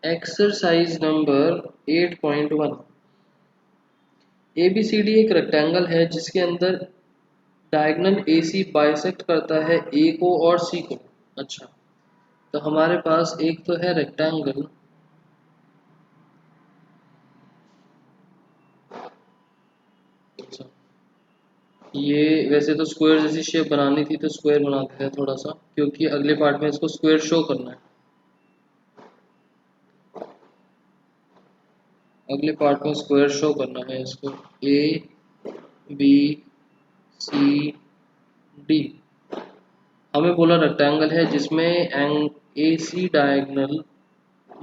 Exercise number 8.1। ABCD एक rectangle है जिसके अंदर डायगोनल AC बाइसेक्ट करता है A को और C को। अच्छा, तो हमारे पास एक तो है रेक्टेंगल, अच्छा, ये वैसे तो स्क्वायर जैसी शेप बनानी थी तो स्क्वायर बना देते हैं थोड़ा सा, क्योंकि अगले पार्ट में इसको स्क्वायर शो करना है। अगले पार्ट में स्क्वायर शो करना है इसको। ABCD हमें बोला रेक्टेंगल है जिसमें AC डायगोनल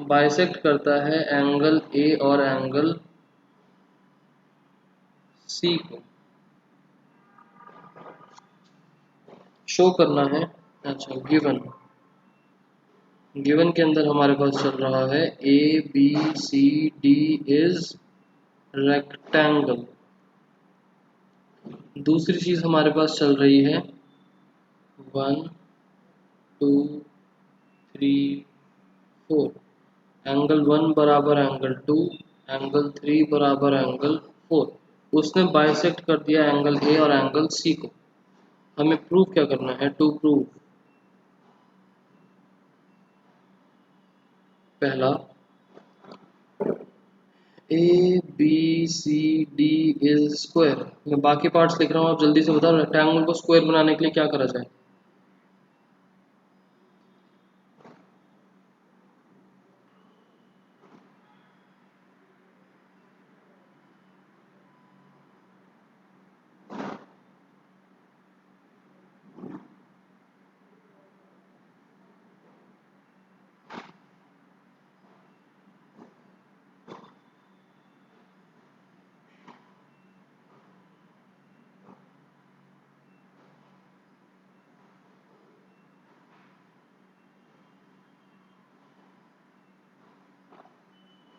बाइसेक्ट करता है एंगल A और एंगल C को शो करना है। अच्छा, गिवन के अंदर हमारे पास चल रहा है ABCD इज रेक्टेंगल। दूसरी चीज हमारे पास चल रही है 1 2 3 4, एंगल 1 बराबर एंगल 2, एंगल 3 बराबर एंगल 4। उसने बाइसेक्ट कर दिया एंगल A और एंगल C को। हमें प्रूफ क्या करना है? टू प्रूव, पहला ABCD इज स्क्वायर। मैं बाकी पार्ट्स लिख रहा हूँ, आप जल्दी से बताओ रेक्टेंगल को स्क्वायर बनाने के लिए क्या करा जाए।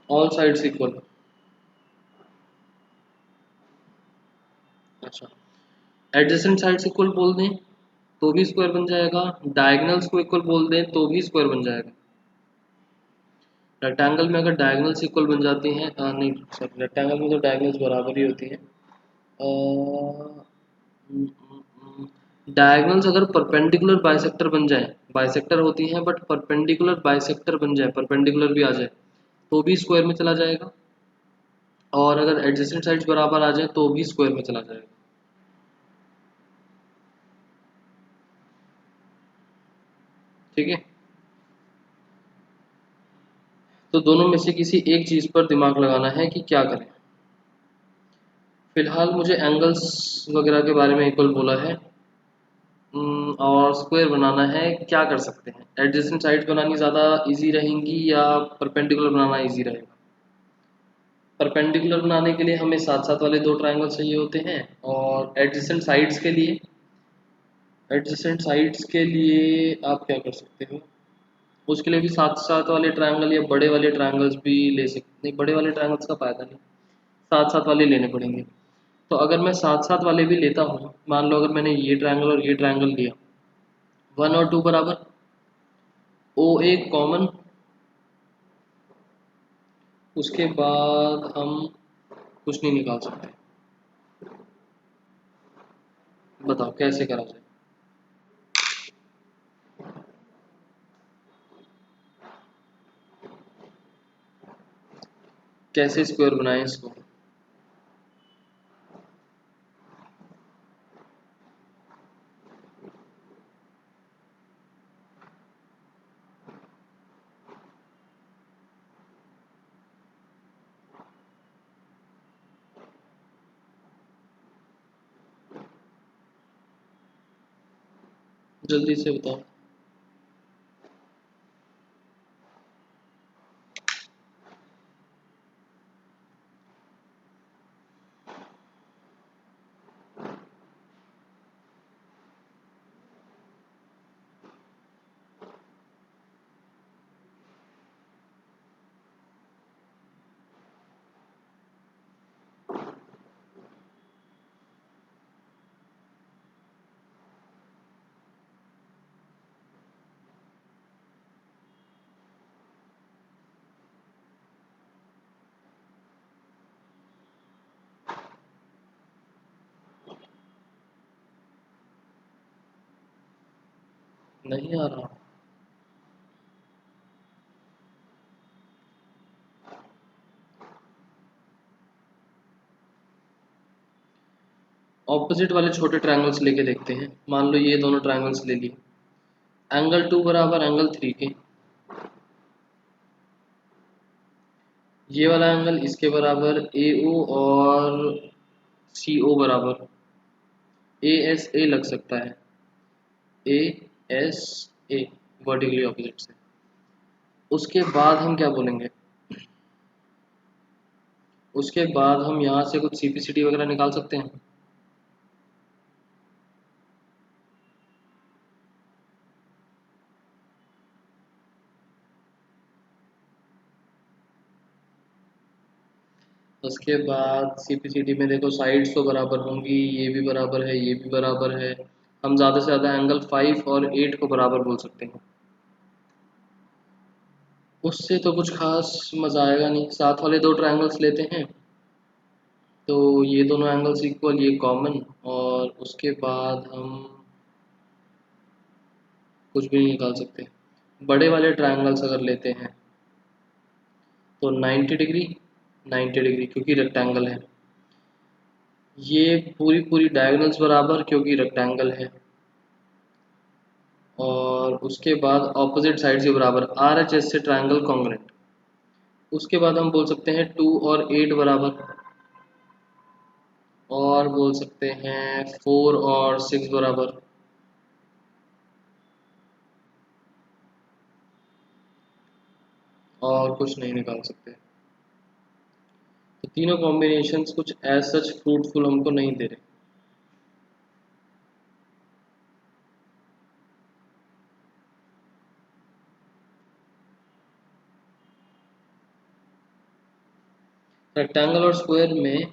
All sides equal. अच्छा, एडजेसेंट साइड्स इक्वल बोल दें तो भी स्क्वायर बन जाएगा, डायगोनल्स को इक्वल बोल दें तो भी स्क्वायर बन जाएगा। रेक्टेंगल में अगर डायगोनल्स इक्वल बन जाती हैं, नहीं सॉरी, रेक्टेंगल में तो डायगोनल्स बराबर ही होती हैं। डायगोनल्स अगर परपेंडिकुलर बाइसेक्टर बन जाए, बाइसेक्टर होती हैं बट परपेंडिकुलर बाइसेक्टर बन जाए, परपेंडिकुलर भी आ जाए तो भी स्क्वायर में चला जाएगा, और अगर एडजेसेंट साइड्स बराबर आ जाए तो भी स्क्वायर में चला जाएगा। ठीक है, तो दोनों में से किसी एक चीज पर दिमाग लगाना है कि क्या करें। फिलहाल मुझे एंगल्स वगैरह के बारे में इक्वल बोला है, और स्क्वायर बनाना है। क्या कर सकते हैं? एडजेसेंट साइड्स बनानी ज़्यादा इजी रहेंगी या परपेंडिकुलर बनाना इजी रहेगा? परपेंडिकुलर बनाने के लिए हमें साथ साथ वाले दो ट्रायंगल चाहिए होते हैं, और एडजेसेंट साइड्स के लिए आप क्या कर सकते हो, उसके लिए भी साथ साथ वाले ट्रायंगल या बड़े वाले ट्रायंगल्स भी ले सकते। नहीं, बड़े वाले ट्रायंगल्स का फायदा नहीं, साथ साथ वाले लेने पड़ेंगे। तो अगर मैं साथ साथ वाले भी लेता हूँ, मान लो अगर मैंने ये ट्रायंगल और ये ट्रायंगल लिया, 1 और 2 बराबर, ओ एक कॉमन, उसके बाद हम कुछ नहीं निकाल सकते। बताओ कैसे करा जाए। कैसे स्क्वायर बनाएं इसको? जल्दी से बताओ। नहीं आ रहा। ऑपोजिट वाले छोटे ट्रायंगल्स लेके देखते हैं। मान लो ये दोनों ट्रायंगल्स ले लिए, एंगल 2 बराबर एंगल 3 के, ये वाला एंगल इसके बराबर ए ओ और सी ओ बराबर ए एस ए लग सकता है, ए एस ए, वर्टिकली ऑपोजिट से। उसके बाद हम क्या बोलेंगे, उसके बाद हम यहाँ से कुछ सीपीसीटी वगैरह निकाल सकते हैं। उसके बाद सीपीसीटी में देखो साइड्स तो बराबर होंगी, ये भी बराबर है, ये भी बराबर है। हम ज़्यादा से ज़्यादा एंगल 5 और 8 को बराबर बोल सकते हैं। उससे तो कुछ खास मज़ा आएगा नहीं। साथ वाले दो ट्रायंगल्स लेते हैं, तो ये दोनों एंगल्स इक्वल, ये कॉमन, और उसके बाद हम कुछ भी नहीं निकाल सकते। बड़े वाले ट्रायंगल्स अगर लेते हैं तो 90 डिग्री, 90 डिग्री क्योंकि रेक्टेंगल है, ये पूरी पूरी डायगोनल्स बराबर क्योंकि रेक्टेंगल है, और उसके बाद ऑपोजिट साइड के बराबर, आर एच एस से ट्रायंगल कॉन्ग्रेंट। उसके बाद हम बोल सकते हैं 2 और 8 बराबर, और बोल सकते हैं 4 और 6 बराबर, और कुछ नहीं निकाल सकते। तो तीनों कॉम्बिनेशंस कुछ एज सच फ्रूटफुल हमको नहीं दे रहे। रेक्टेंगल और स्क्वायर में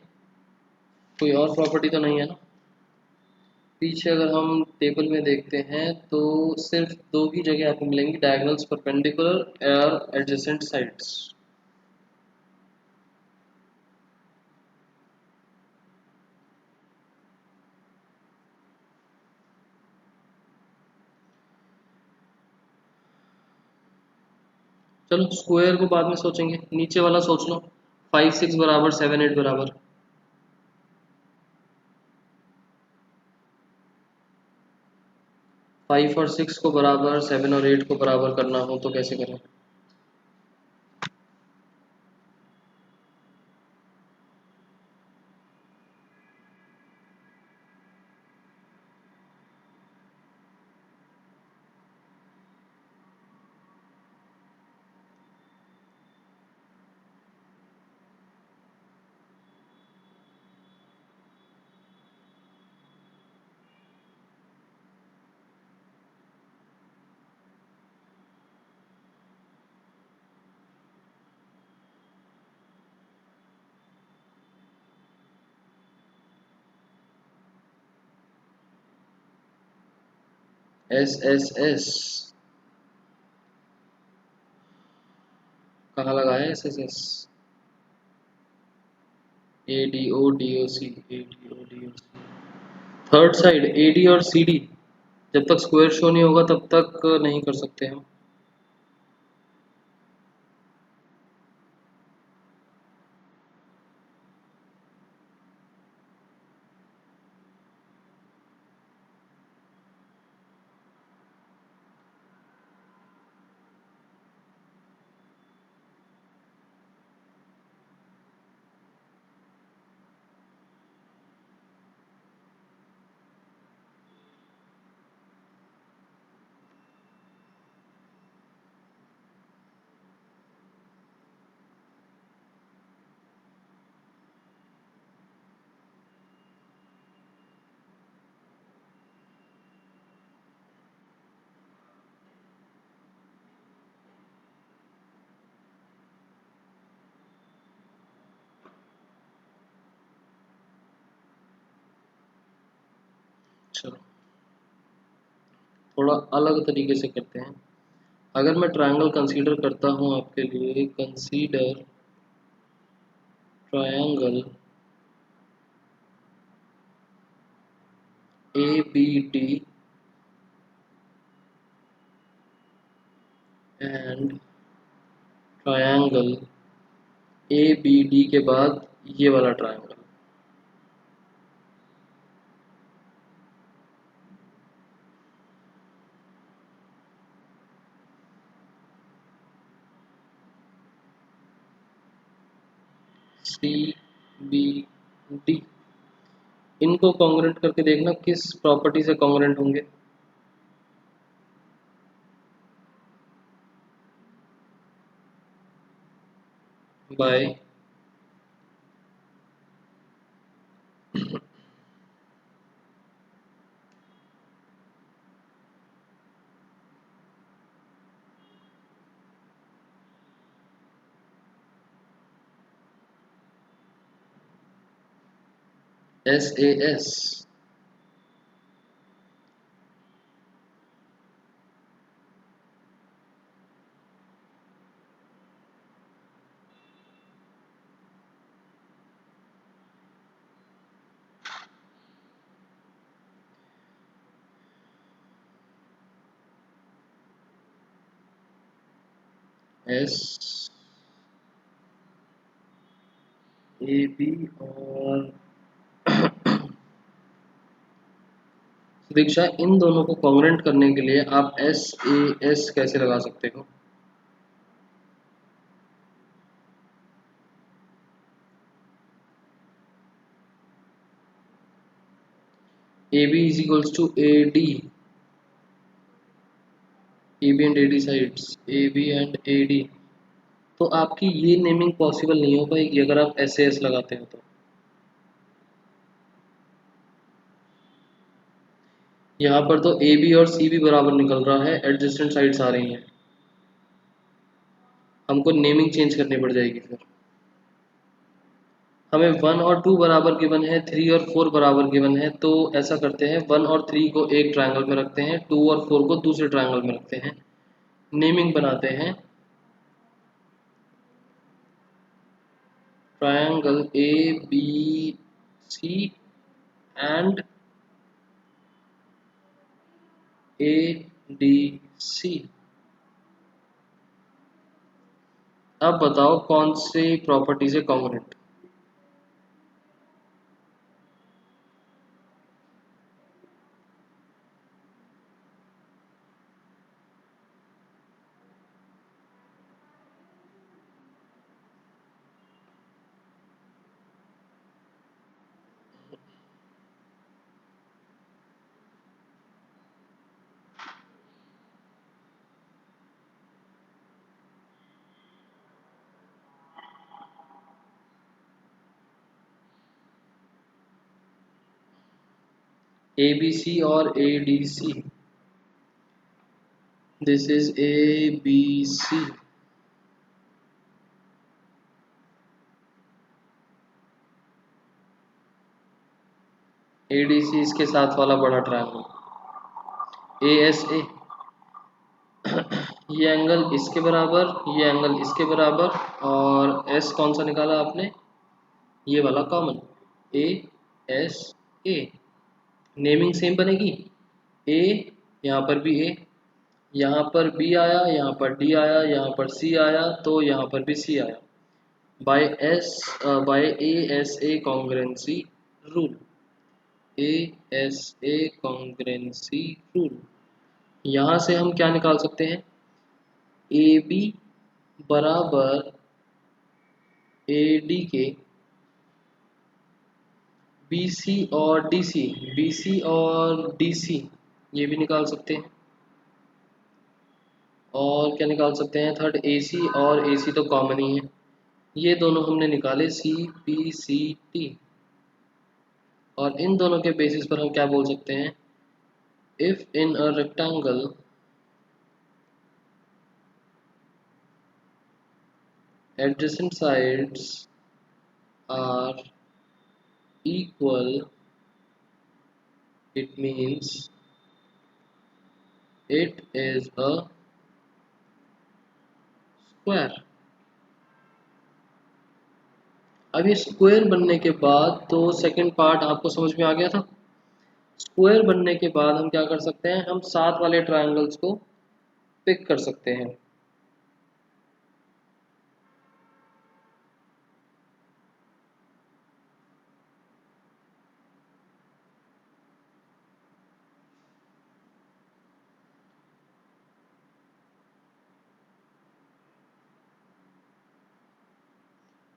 कोई और प्रॉपर्टी तो नहीं है ना। पीछे अगर हम टेबल में देखते हैं तो सिर्फ दो ही जगह आपको मिलेंगी, डायगोनल्स परपेंडिकुलर और एडजेसेंट साइड्स। चलो स्क्वायर को बाद में सोचेंगे, नीचे वाला सोच लो। 5 6 बराबर 7 8 बराबर। 5 और 6 को बराबर, 7 और 8 को बराबर करना हो तो कैसे करें। एस एस एस कहाँ लगा है, S S S, A D O D O C, A D O D O C, third side A D और सी डी। जब तक स्क्वायर शो नहीं होगा तब तक नहीं कर सकते हम। चलो थोड़ा अलग तरीके से करते हैं। अगर मैं ट्रायंगल कंसीडर करता हूँ आपके लिए, consider triangle A B D and triangle A B D के बाद ये वाला ट्रायंगल। सी बी डी, इनको कॉन्ग्रुएंट करके देखना किस प्रॉपर्टी से कॉन्ग्रुएंट होंगे। By S A S. S A B और दीक्षा, इन दोनों को कॉन्ग्रुएंट करने के लिए आप एस ए एस कैसे लगा सकते हो? A B is equals to A D, A B and A D sides, A B and A D. तो आपकी ये नेमिंग पॉसिबल नहीं हो पाएगी अगर आप एस ए एस लगाते हो तो। यहाँ पर तो ए बी और सी भी बराबर निकल रहा है, एडजेसेंट साइड्स आ रही हैं, हमको नेमिंग चेंज करनी पड़ जाएगी फिर। हमें 1 और 2 बराबर गिवन है, 3 और 4 बराबर गिवन है, तो ऐसा करते हैं 1 और 3 को एक ट्रायंगल में रखते हैं, 2 और 4 को दूसरे ट्रायंगल में रखते हैं, नेमिंग बनाते हैं triangle A B C and A D C. अब बताओ कौन सी प्रॉपर्टी से कॉन्ग्रुएंट? ए बी सी और A D C, this is A B C, A D C इसके साथ वाला बड़ा ट्रायंगल ए एस ए, ये एंगल इसके बराबर, ये एंगल इसके बराबर, और एस कौन सा निकाला आपने? ये वाला कॉमन, ए एस ए। नेमिंग सेम बनेगी, ए, यहाँ पर भी ए, यहाँ पर बी आया, यहाँ पर डी आया, यहाँ पर सी आया, तो यहाँ पर भी सी आया, by S, by A S A congruency rule, A S A congruency rule. यहाँ से हम क्या निकाल सकते हैं? ए बी बराबर ए डी के बी सी और डी सी, बी सी और डी सी ये भी निकाल सकते हैं। और क्या निकाल सकते हैं? थर्ड ए सी, और ए सी तो कॉमन ही है, ये दोनों हमने निकाले सी पी सी टी। और इन दोनों के बेसिस पर हम क्या बोल सकते हैं? If in a rectangle adjacent sides are equal, it means it is a square। अब ये स्क्वायर बनने के बाद तो सेकंड पार्ट आपको समझ में आ गया था। स्क्वायर बनने के बाद हम क्या कर सकते हैं? हम साथ वाले ट्रायंगल्स को पिक कर सकते हैं।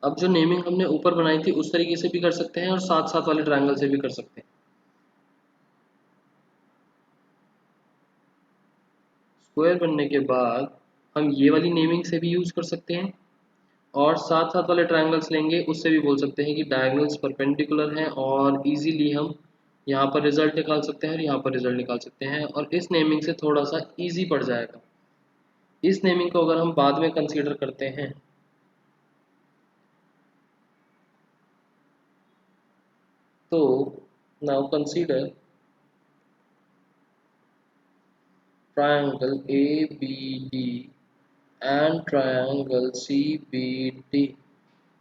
अब जो नेमिंग हमने ऊपर बनाई थी उस तरीके से भी कर सकते हैं और साथ साथ वाले ट्रायंगल से भी कर सकते हैं। स्क्वायर बनने के बाद हम ये वाली नेमिंग से भी यूज कर सकते हैं और साथ साथ वाले ट्रायंगल्स लेंगे उससे भी बोल सकते हैं कि डायगोनल्स परपेंडिकुलर हैं और इजीली हम यहाँ पर रिजल्ट निकाल सकते हैं और यहाँ पर रिजल्ट निकाल सकते हैं और इस नेमिंग से थोड़ा सा इजी पड़ जाएगा। इस नेमिंग को अगर हम बाद में कंसीडर करते हैं तो now consider triangle ABD and triangle CBD।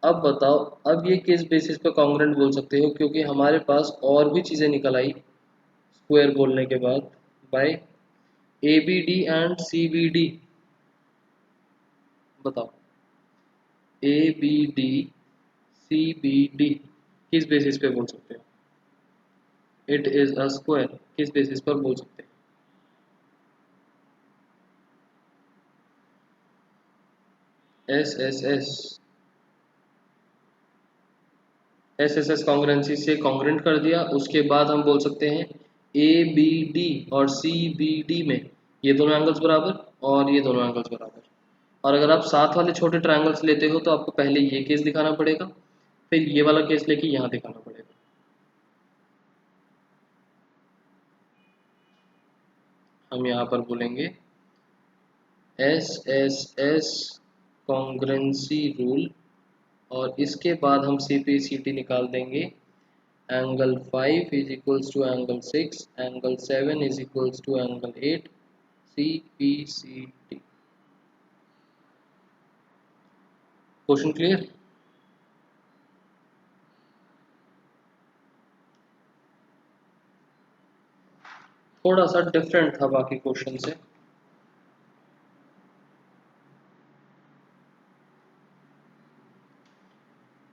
अब बताओ, अब ये किस बेसिस पे कॉन्ग्रुएंट बोल सकते हो, क्योंकि हमारे पास और भी चीज़ें निकल आई स्क्वायर बोलने के बाद। बाय ABD एंड CBD, बताओ ABD CBD किस बेसिस पे बोल सकते हो? इट इज अ स्क्वायर, किस बेसिस पर बोल सकते हैं? एस एस कॉन्ग्रुएंसी से कॉन्ग्रुएंट कर दिया, उसके बाद हम बोल सकते हैं ABD और CBD में ये दोनों एंगल्स बराबर और ये दोनों एंगल्स बराबर। और अगर आप साथ वाले छोटे ट्रायंगल्स लेते हो तो आपको पहले ये केस दिखाना पड़ेगा, फिर ये वाला केस लेके यहाँ दिखाना पड़ेगा। हम यहाँ पर बोलेंगे एस कॉन्ग्रुएंसी रूल और इसके बाद हम CPCT निकाल देंगे। Angle 5 is equals to angle 6, angle 7 is equals to angle 8, CPCT। Question clear? थोड़ा सा डिफरेंट था बाकी क्वेश्चन से।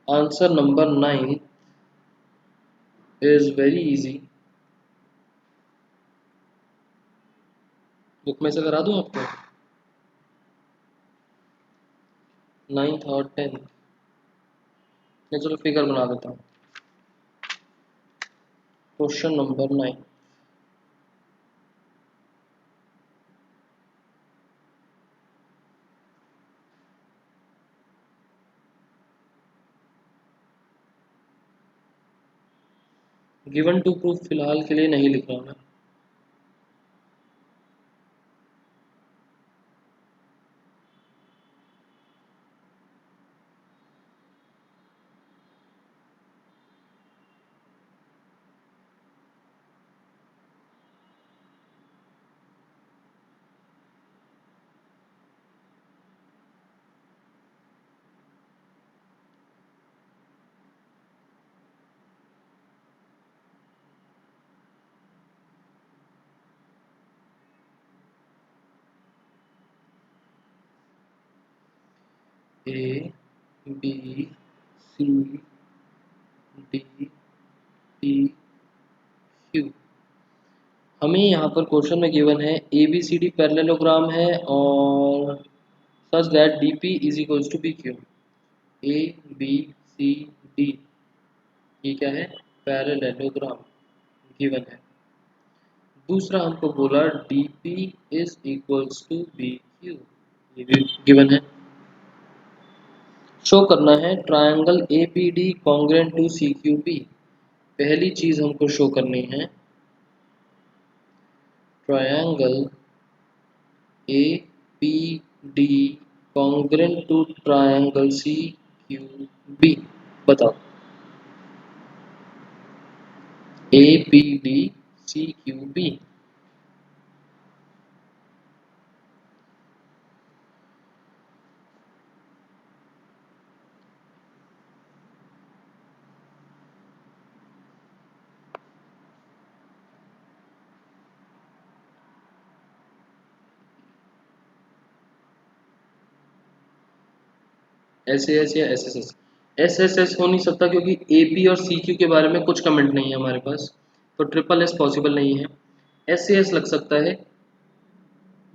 Answer number 9 is very easy. Book में से करा दूं आपको? 9th और 10th। चलो फिगर बना देता हूँ। Question number 9, given to prove फिलहाल के लिए नहीं लिख रहा मैं। ABCDEQ। हमें यहाँ पर क्वेश्चन में गिवन है ABCD पैरेललोग्राम है और such that DP is equals to PQ। ABCD ये क्या है? पैरेललोग्राम गिवन है। दूसरा हमको बोला DP is equals to BQ, ये भी गिवन है। शो करना है triangle APD congruent to CQB। पहली चीज हमको शो करनी है triangle APD congruent to triangle CQB। बताओ APD CQB। SAS या SSS हो नहीं सकता क्योंकि AP और CQ के बारे में कुछ कमेंट नहीं है हमारे पास, तो ट्रिपल S पॉसिबल नहीं है। SAS लग सकता है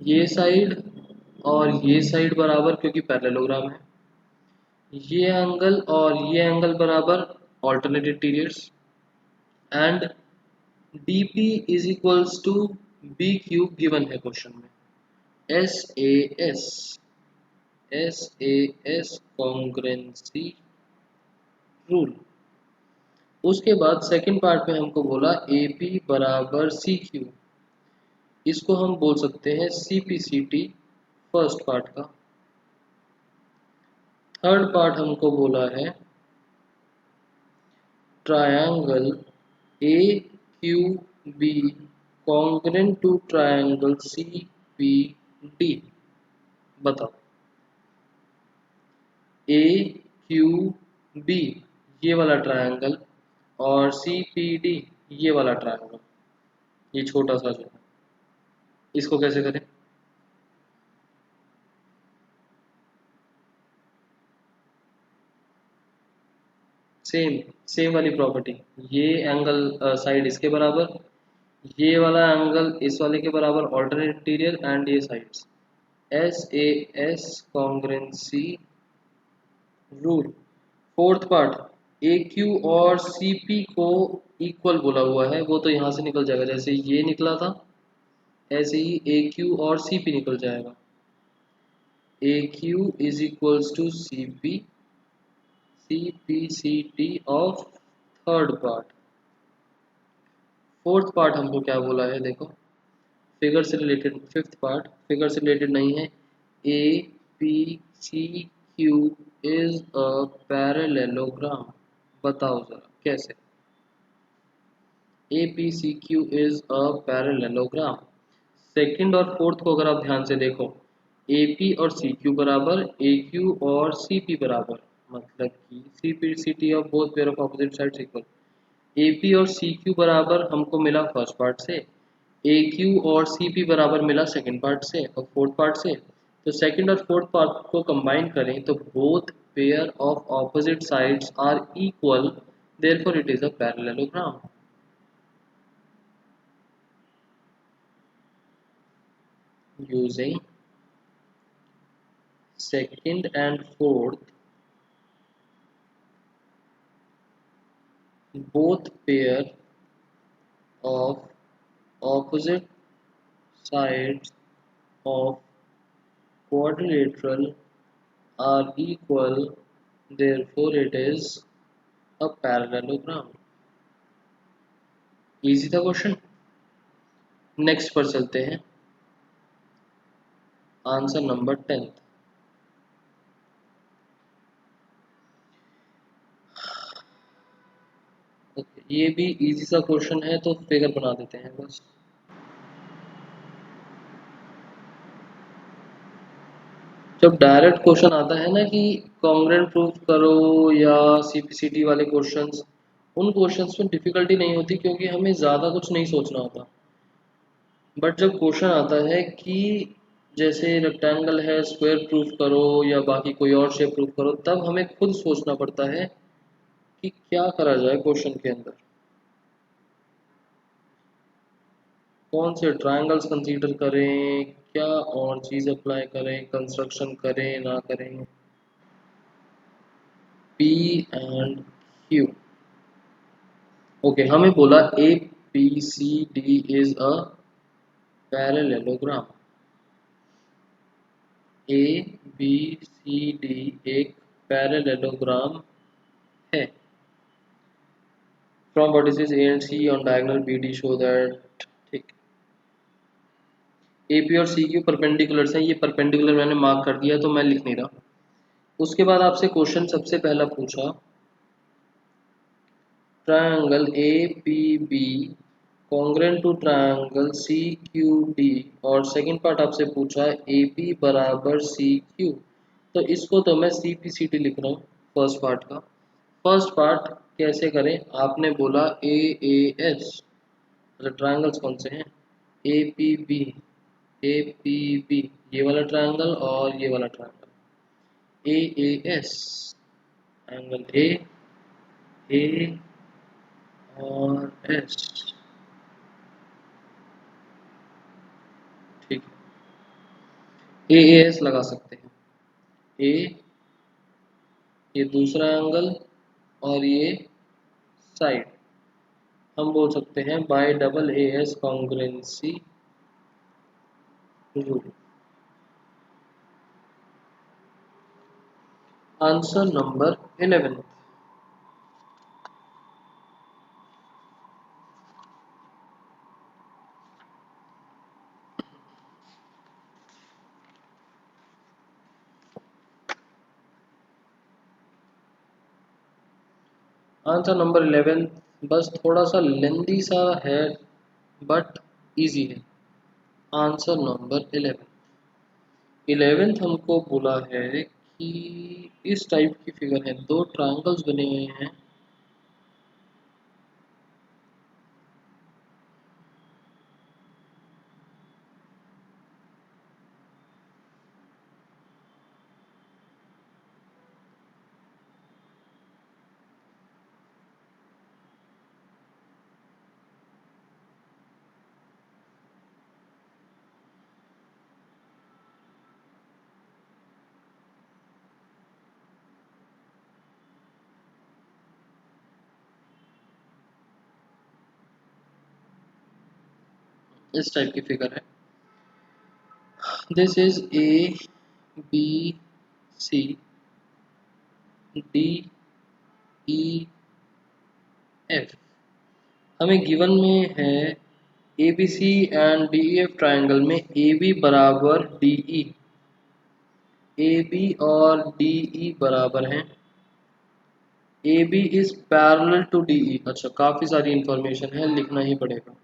ये साइड और ये साइड बराबर, क्योंकि पैरेललोग्राम है। ये एंगल और ये एंगल बराबर alternate interiors and DP is equals to B cube given है क्वेश्चन में। S A S S A S congruency rule. उसके बाद सेकंड पार्ट में हमको बोला ए पी बराबर सी क्यू, इसको हम बोल सकते हैं C P C T first part का। थर्ड पार्ट हमको बोला है triangle A Q B congruent to triangle C P D. बताओ ए क्यू बी ये वाला ट्रायंगल और सी पी डी ये वाला ट्रायंगल, ये छोटा सा जो है, इसको कैसे करें? सेम सेम वाली प्रॉपर्टी। ये एंगल साइड इसके बराबर, ये वाला एंगल इस वाले के बराबर, ऑल्टरनेट इंटीरियर एंड ये sides. S A S congruency rule. Fourth part A Q और सी पी को इक्वल बोला हुआ है, वो तो यहाँ से निकल जाएगा, जैसे ये निकला था ऐसे ही ए क्यू और सी पी निकल जाएगा। A Q is equals to C P C T of third part. Fourth part हमको क्या बोला है देखो, फिगर से रिलेटेड। फिफ्थ पार्ट फिगर से रिलेटेड नहीं है। A P C Q is a parallelogram. बताओ जरा कैसे? A P C Q is a parallelogram. Second और फोर्थ को अगर आप ध्यान से देखो, ए पी और सी क्यू बराबर, ए क्यू और सी पी बराबर, मतलब कि C P C T of both pair of opposite sides equal. A P और सी क्यू बराबर हमको मिला फर्स्ट पार्ट से, ए क्यू और सी पी बराबर मिला सेकंड पार्ट से और फोर्थ पार्ट से। तो सेकंड और फोर्थ पार्ट को कंबाइन करें तो both pair of opposite sides are equal, therefore it is a parallelogram. Using second and fourth both pair of opposite sides of quadrilateral are equal, therefore it is a parallelogram। Easy था question. Next पर चलते हैं, answer number 10। ये भी easy सा question है तो figure बना देते हैं बस। जब डायरेक्ट क्वेश्चन आता है ना कि कॉन्ग्रुएंट प्रूफ करो या सीपीसीटी वाले क्वेश्चंस, उन क्वेश्चंस में डिफिकल्टी नहीं होती क्योंकि हमें ज़्यादा कुछ नहीं सोचना होता। बट जब क्वेश्चन आता है कि जैसे रेक्टेंगल है, स्क्वायर प्रूफ करो या बाकी कोई और शेप प्रूफ करो, तब हमें खुद सोचना पड़ता है कि क्या करा जाए क्वेश्चन के अंदर, कौन से ट्रायंगल्स कंसीडर करें, क्या और चीज़ अप्लाई करें, कंस्ट्रक्शन करें ना करें। P and Q. ओके, हमें बोला A P C D is a parallelogram. A B C D एक पैरेललोग्राम है। From vertices A and C on diagonal B D show that. ठीक, ए पी और सी क्यू परपेंडिकुलर्स हैं, ये perpendicular मैंने mark कर दिया तो मैं लिख नहीं रहा। उसके बाद आपसे क्वेश्चन सबसे पहला पूछा triangle A P B congruent to triangle C Q D, और सेकंड पार्ट आपसे पूछा ए पी बराबर सी क्यू। तो इसको तो मैं सी पी सी टी लिख रहा हूँ फर्स्ट पार्ट का। फर्स्ट पार्ट कैसे करें? आपने बोला ए ए एस, मतलब ट्रायंगल्स कौन से हैं? A P B, A P B ये वाला ट्रायंगल और ये वाला triangle. A A S angle A और एस। ठीक है, ए एस लगा सकते हैं। ए ये दूसरा एंगल और ये साइड, हम बोल सकते हैं bye double A S congruency rule. Answer number 11। Answer number 11 बस थोड़ा सा लेंदी सा है बट इजी है। आंसर नंबर 11th हमको बोला है कि इस टाइप की फिगर है, दो ट्रायंगल्स बने हुए हैं। इस टाइप की फिगर है। This is A B C D E F. हमें गिवन में है A B C and D E F triangle में ए बी बराबर डी ई, ए बी और डी ई बराबर हैं। A B is parallel to D E. अच्छा, काफ़ी सारी इंफॉर्मेशन है, लिखना ही पड़ेगा।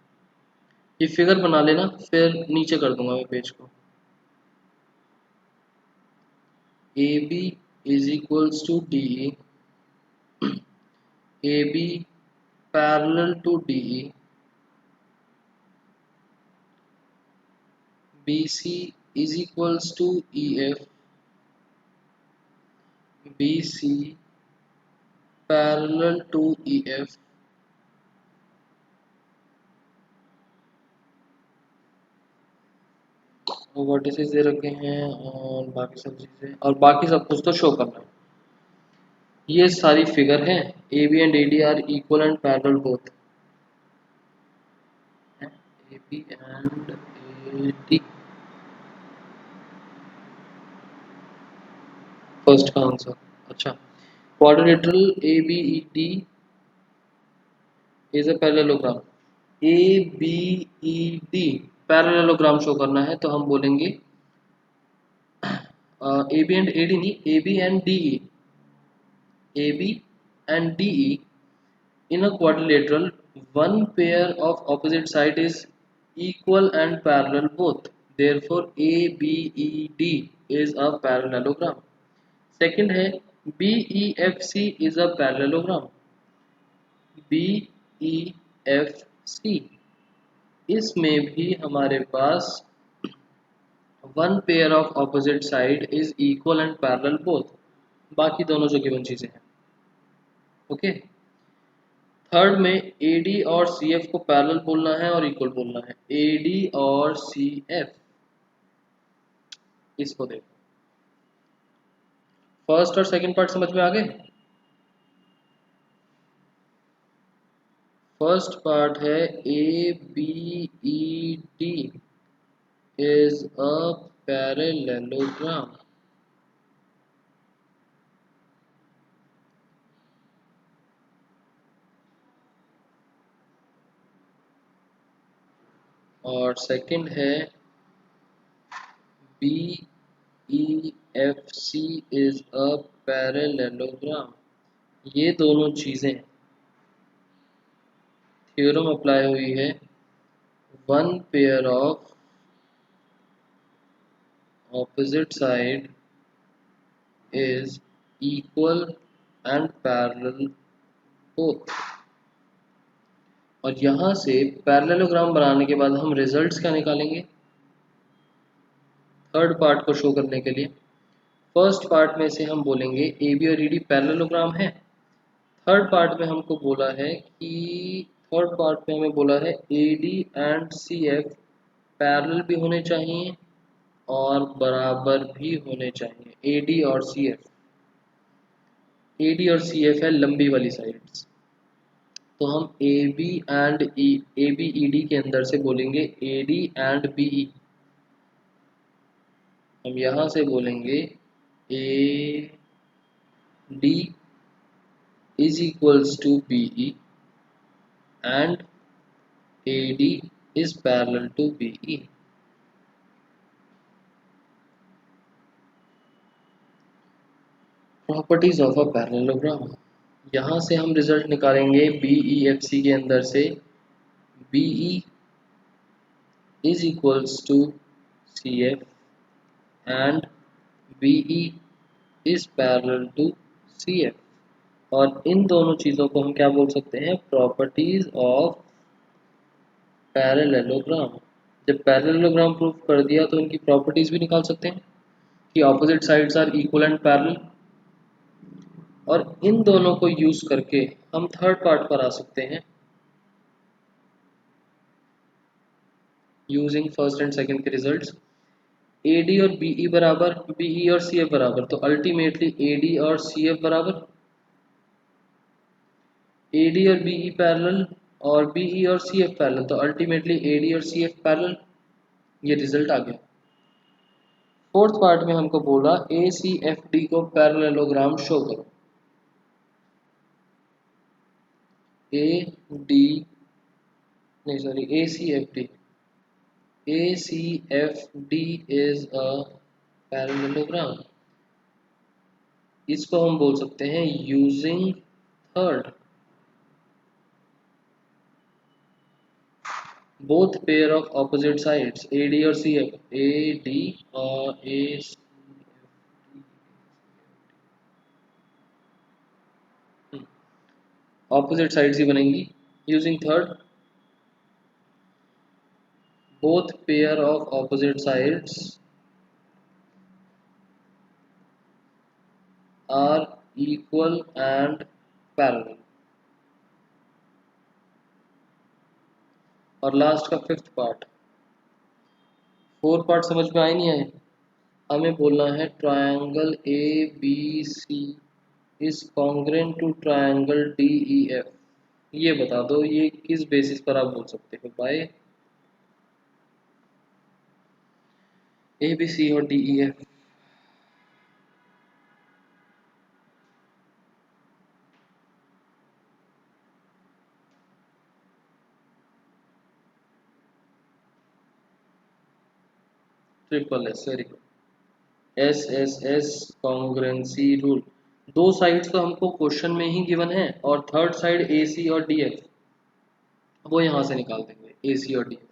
ये फिगर बना लेना, फिर नीचे कर दूंगा मैं पेज को। A B is equals to D E, A B parallel to D E, B C is equals to E F, B C parallel to E F, vertices दे रखे हैं और बाकी सब चीज़ें, और बाकी सब कुछ तो शो करना है। ये सारी फिगर हैं। A B and A D are equal and parallel both. A B and A D, first का आंसर। अच्छा, quadrilateral A B E D is a parallelogram. A B E D parallelogram show करना है तो हम बोलेंगे A B and A D नहीं, A B and D E, A B and D E in a quadrilateral, one pair of opposite side is equal and parallel both. Therefore, ABED is a parallelogram. Second है BEFC is a parallelogram. BEFC इसमें भी हमारे पास one pair of opposite side is equal and parallel both. बाकी दोनों जो given चीजें हैं। Okay, third में ए डी और सी एफ को पैरेलल बोलना है और इक्वल बोलना है। ए डी और सी एफ, इसको देखो, फर्स्ट और सेकंड पार्ट समझ में आ गए। फर्स्ट पार्ट है A B E D is a parallelogram, और सेकंड है B E F C is a parallelogram. ये दोनों चीजें थ्योरम अप्लाई हुई है। One pair of opposite side is equal and parallel both। और यहाँ से पैरेललोग्राम बनाने के बाद हम रिजल्ट्स क्या निकालेंगे थर्ड पार्ट को शो करने के लिए। फर्स्ट पार्ट में से हम बोलेंगे ए बी और ई डी पैरेललोग्राम है। थर्ड पार्ट में हमको बोला है कि थर्ड पार्ट में हमें बोला है A D and C F parallel भी होने चाहिए और बराबर भी होने चाहिए, ए डी और सी एफ। AD और CF है लंबी वाली साइड्स, तो हम ABED के अंदर से बोलेंगे AD एंड BE। हम यहाँ से बोलेंगे AD is equals to BE and AD is parallel to BE। Properties of a parallelogram, यहाँ से हम रिजल्ट निकालेंगे BEFC के अंदर से BE is equals to CF and BE is parallel to CF, और इन दोनों चीज़ों को हम क्या बोल सकते हैं, प्रॉपर्टीज ऑफ पैरेललोग्राम। जब पैरेललोग्राम प्रूव कर दिया तो इनकी प्रॉपर्टीज भी निकाल सकते हैं कि opposite sides are equal and parallel, और इन दोनों को यूज करके हम थर्ड पार्ट पर आ सकते हैं यूजिंग फर्स्ट एंड सेकंड के रिजल्ट्स। AD और BE बराबर, BE और CF बराबर, तो अल्टीमेटली AD और CF बराबर, AD और BE पैरेलल और BE और CF पैरेलल, तो अल्टीमेटली AD और CF पैरेलल। ये रिजल्ट आ गया। फोर्थ पार्ट में हमको बोला ACFD को पैरेललोग्राम शो करो। ACFD is a parallelogram। इसको हम बोल सकते हैं using third both pair of opposite sides AD और CF, AD और AC, ऑपोजिट साइड्स ही बनेंगी using third both pair of opposite sides are equal and parallel। और लास्ट का फिफ्थ पार्ट, फोर पार्ट समझ में आए नहीं आए, हमें बोलना है triangle ABC is congruent to triangle DEF। ये बता दो ये किस बेसिस पर आप बोल सकते हो, बाय ABC और DEF। Triple S, very good, SSS congruency rule. दो साइड्स तो हमको क्वेश्चन में ही गिवन है, और थर्ड साइड AC और DF वो यहाँ से निकाल देंगे, AC और DF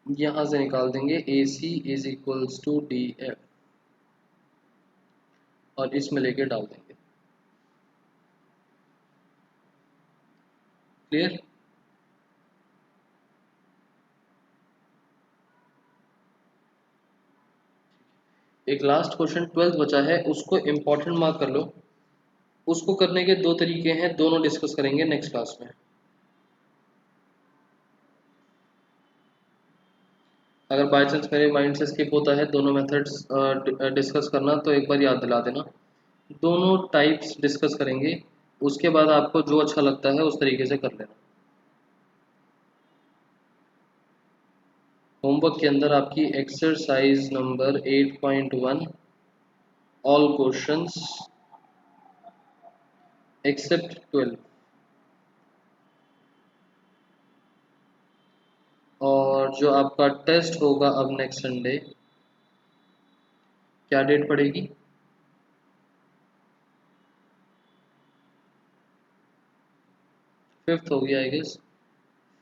यहाँ से निकाल देंगे, AC is equals to DF और इसमें लेके डाल देंगे। क्लियर? एक लास्ट क्वेश्चन 12th बचा है, उसको इम्पोर्टेंट मार्क कर लो। उसको करने के दो तरीके हैं, दोनों डिस्कस करेंगे नेक्स्ट क्लास में। अगर बाय चांस मेरे माइंड से स्किप होता है दोनों मेथड्स डिस्कस करना, तो एक बार याद दिला देना। दोनों टाइप्स डिस्कस करेंगे, उसके बाद आपको जो अच्छा लगता है उस तरीके से कर लेना। होमवर्क के अंदर आपकी exercise number 8.1 all questions except 12, और जो आपका टेस्ट होगा अब नेक्स्ट संडे, क्या डेट पड़ेगी, 5th होगी आई गेस,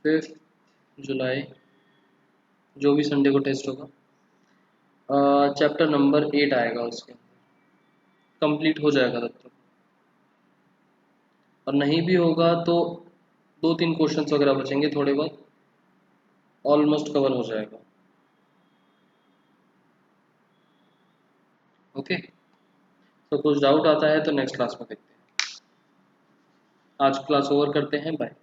5 जुलाई, जो भी संडे को टेस्ट होगा। चैप्टर नंबर 8 आएगा, उसके कंप्लीट हो जाएगा तब तक, और नहीं भी होगा तो 2-3 क्वेश्चंस वगैरह बचेंगे थोड़े बहुत, ऑलमोस्ट कवर हो जाएगा। ओके, तो कुछ डाउट आता है तो नेक्स्ट क्लास में देखते हैं। आज क्लास ओवर करते हैं, बाय।